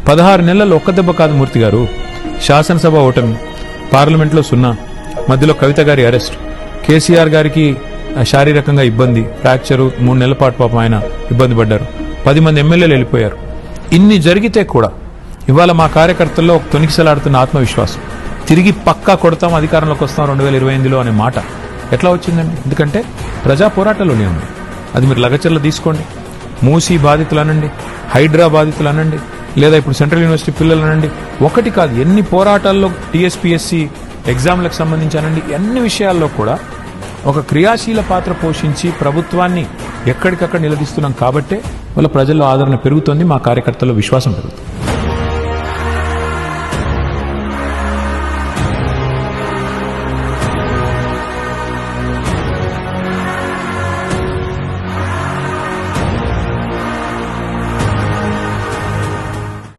16 నెలల్లో ఒక్క దెబ్బ కాదు మూర్తి గారు. శాసనసభ ఓటమి, పార్లమెంట్లో 0, మధ్యలో కవిత గారి అరెస్ట్, కేసీఆర్ గారికి శారీరకంగా ఇబ్బంది, ఫ్రాక్చరు, 3 నెలల పాటు పాపం ఆయన ఇబ్బంది పడ్డారు. 10 మంది ఎమ్మెల్యేలు వెళ్ళిపోయారు. ఇన్ని జరిగితే కూడా ఇవాళ మా కార్యకర్తల్లో ఒక తొణికిసలాడుతున్న ఆత్మవిశ్వాసం, తిరిగి పక్కా కొడతాం, అధికారంలోకి వస్తాం 2028లో అనే మాట ఎట్లా వచ్చిందండి? ఎందుకంటే ప్రజా పోరాటంలోనే ఉంది. అది మీరు లగచర్ల తీసుకోండి, మూసీ బాధితులు అనండి, హైడ్రా బాధితులు అనండి, లేదా ఇప్పుడు సెంట్రల్ యూనివర్సిటీ పిల్లలు అనండి, ఒకటి కాదు ఎన్ని పోరాటాల్లో టీఎస్పీఎస్సీ ఎగ్జామ్లకు సంబంధించానండి, అన్ని విషయాల్లో కూడా ఒక క్రియాశీల పాత్ర పోషించి ప్రభుత్వాన్ని ఎక్కడికక్కడ నిలదీస్తున్నాం కాబట్టే వాళ్ళ ప్రజల్లో ఆదరణ పెరుగుతోంది, మా కార్యకర్తల్లో విశ్వాసం పెరుగుతుంది.